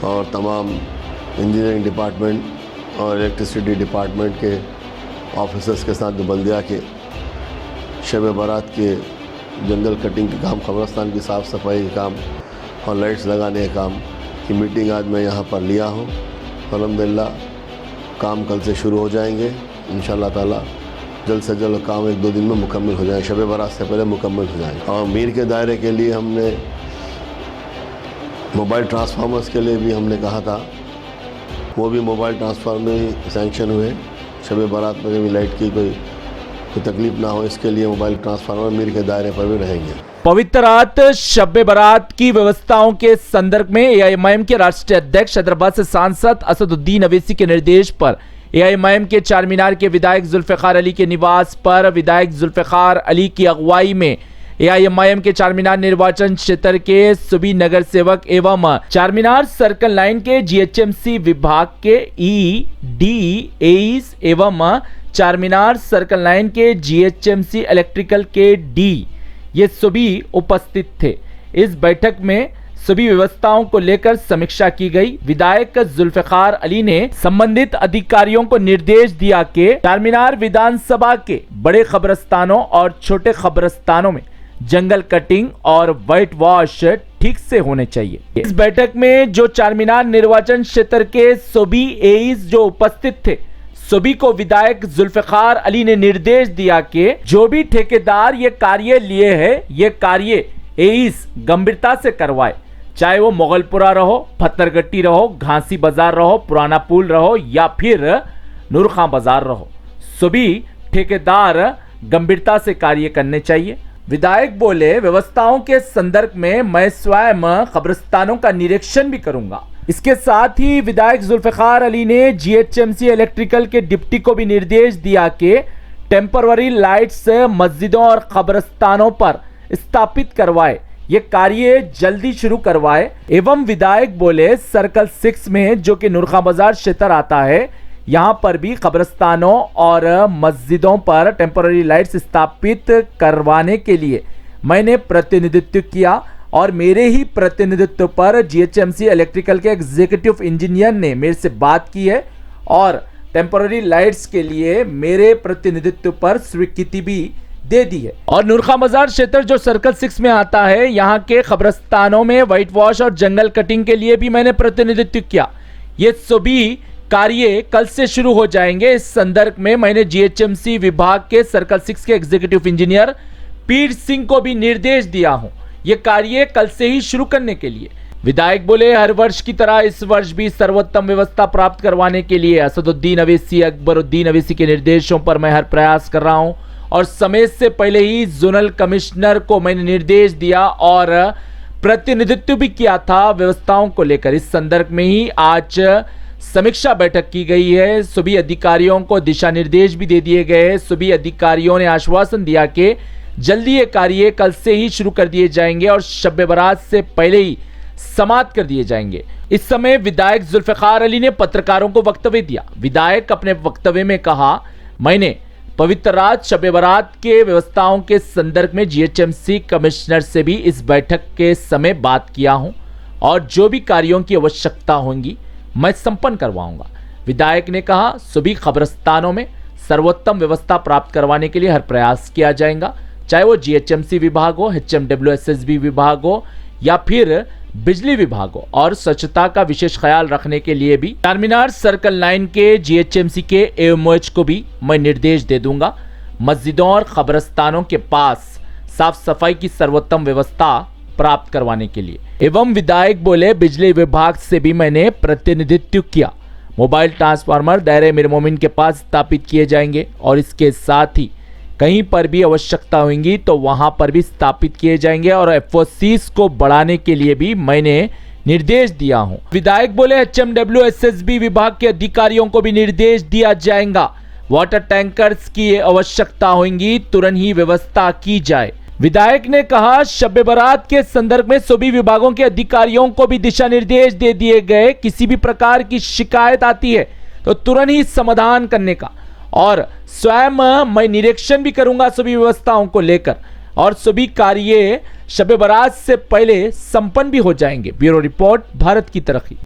और तमाम engineering department और इलेक्ट्रिसिटी डिपार्टमेंट के ऑफिसर्स के साथ जो बल्दिया के शब बारात के जंगल कटिंग के काम, कब्रिस्तान की साफ़ सफाई के काम और लाइट्स लगाने के काम की मीटिंग आज मैं यहाँ पर लिया हूँ। अल्हम्दुलिल्लाह काम कल से शुरू हो जाएंगे इंशाअल्लाह ताला। जल्द से जल्द काम 1-2 दिन में मुकम्मल हो जाए, शब बारात से पहले मुकम्मल हो जाएंगे। और मीर के दायरे के लिए हमने मोबाइल ट्रांसफार्मर्स के लिए भी हमने कहा था, वो भी मोबाइल ट्रांसफार्मर सैंक्शन हुए। शब बारात में भी लाइट की कोई तकलीफ ना हो, इसके लिए मोबाइल ट्रांसफार्मर मीर के दायरे पर भी रहेंगे। पवित्र रात शब बारात की व्यवस्थाओं के संदर्भ में एआईएमआईएम के राष्ट्रीय अध्यक्ष हैदराबाद से सांसद असदुद्दीन अवैसी के निर्देश पर एआईएमआईएम के चारमीनार के विधायक जुल्फिकार अली के निवास पर विधायक जुल्फिकार अली की अगुवाई में एआईएमआईएम के चारमीनार निर्वाचन क्षेत्र के सभी नगर सेवक एवं चारमीनार सर्कल लाइन के जीएचएमसी विभाग के ईडी एईस एवं चारमीनार सर्कल लाइन के जीएचएमसी इलेक्ट्रिकल के डी, ये सभी उपस्थित थे। इस बैठक में सभी व्यवस्थाओं को लेकर समीक्षा की गई। विधायक जुल्फिकार अली ने संबंधित अधिकारियों को निर्देश दिया कि चारमीनार विधानसभा के बड़े कब्रिस्तानों और छोटे कब्रिस्तानों में जंगल कटिंग और व्हाइट वॉश ठीक से होने चाहिए। इस बैठक में जो चारमीनार निर्वाचन क्षेत्र के सभी एईस जो उपस्थित थे, सभी को विधायक जुल्फिकार अली ने निर्देश दिया कि जो भी ठेकेदार ये कार्य लिए है, ये कार्य एईस गंभीरता से करवाए, चाहे वो मोगलपुरा रहो, पत्थरगट्टी रहो, घासी बाजार रहो, पुराना पुल रहो या फिर नूरखां बाजार रहो, सभी ठेकेदार गंभीरता से कार्य करने चाहिए। विधायक बोले, व्यवस्थाओं के संदर्भ में मैं स्वयं कब्रिस्तानों का निरीक्षण भी करूंगा। इसके साथ ही विधायक जुल्फिकार अली ने जीएचएमसी इलेक्ट्रिकल के डिप्टी को भी निर्देश दिया कि टेम्पररी लाइट्स मस्जिदों और कब्रिस्तानों पर स्थापित करवाए, ये कार्य जल्दी शुरू करवाए। एवं विधायक बोले, सर्कल 6 में जो कि नूरखां बाजार क्षेत्र आता है, यहां पर भी कब्रिस्तानों और मस्जिदों पर टेम्पररी लाइट्स स्थापित करवाने के लिए मैंने प्रतिनिधित्व किया और मेरे ही प्रतिनिधित्व पर जीएचएमसी इलेक्ट्रिकल के एग्जीक्यूटिव इंजीनियर ने मेरे से बात की है और टेम्पररी लाइट्स के लिए मेरे प्रतिनिधित्व पर स्वीकृति भी दे दी है। और नूरखां बाजार क्षेत्र जो सर्कल 6 में आता है, यहाँ के कब्रिस्तानों में व्हाइट वॉश और जंगल कटिंग के लिए भी मैंने प्रतिनिधित्व किया। ये सभी कार्य कल से शुरू हो जाएंगे। इस संदर्भ में मैंने जीएचएमसी विभाग के सर्कल 6 के एग्जीक्यूटिव इंजीनियर पीर सिंह को भी निर्देश दिया हूं, ये कार्य कल से ही शुरू करने के लिए। विधायक बोले, हर वर्ष की तरह इस वर्ष भी सर्वोत्तम व्यवस्था प्राप्त करवाने के लिए असदुद्दीन अवैसी, अकबरुद्दीन अवैसी के निर्देशों पर मैं हर प्रयास कर रहा हूं और समय से पहले ही जोनल कमिश्नर को मैंने निर्देश दिया और प्रतिनिधित्व भी किया था व्यवस्थाओं को लेकर। इस संदर्भ में ही आज समीक्षा बैठक की गई है। सभी अधिकारियों को दिशा निर्देश भी दे दिए गए। सभी अधिकारियों ने आश्वासन दिया कि जल्दी ये कार्य कल से ही शुरू कर दिए जाएंगे और शब बारात से पहले ही समाप्त कर दिए जाएंगे। इस समय विधायक जुल्फिकार अली ने पत्रकारों को वक्तव्य दिया। विधायक अपने वक्तव्य में कहा, मैंने पवित्र रात शब बारात के व्यवस्थाओं के संदर्भ में जीएचएमसी कमिश्नर से भी इस बैठक के समय बात किया हूं और जो भी कार्यों की आवश्यकता होंगी मैं संपन्न करवाऊंगा। विधायक ने कहा, सभी कब्रिस्तानों में सर्वोत्तम व्यवस्था प्राप्त करवाने के लिए हर प्रयास किया जाएगा, चाहे वो जीएचएमसी विभाग हो, एचएमडब्ल्यूएसएसबी विभाग हो या फिर बिजली विभाग हो। और स्वच्छता का विशेष ख्याल रखने के लिए भी चारमीनार सर्कल लाइन के जीएचएमसी के एएमओएच को भी मैं निर्देश दे दूंगा। मस्जिदों और कब्रिस्तानों के पास साफ सफाई की सर्वोत्तम व्यवस्था प्राप्त करवाने के लिए। एवं विधायक बोले, बिजली विभाग से भी मैंने प्रतिनिधित्व किया। मोबाइल ट्रांसफार्मर दायरे मीर मोमिन के पास स्थापित किए जाएंगे और इसके साथ ही कहीं पर भी आवश्यकता होगी तो वहां पर भी स्थापित किए जाएंगे और एफओसीज को बढ़ाने के लिए भी मैंने निर्देश दिया हूं। विधायक बोले, एचएमडब्ल्यूएसएसबी विभाग के अधिकारियों को भी निर्देश दिया जाएगा, वाटर टैंकर्स की आवश्यकता होगी तुरंत ही व्यवस्था की जाए। विधायक ने कहा, शब बारात के संदर्भ में सभी विभागों के अधिकारियों को भी दिशा निर्देश दे दिए गए। किसी भी प्रकार की शिकायत आती है तो तुरंत ही समाधान करने का और स्वयं मैं निरीक्षण भी करूंगा सभी व्यवस्थाओं को लेकर और सभी कार्य शब बारात से पहले संपन्न भी हो जाएंगे। ब्यूरो रिपोर्ट, भारत की तरक्की।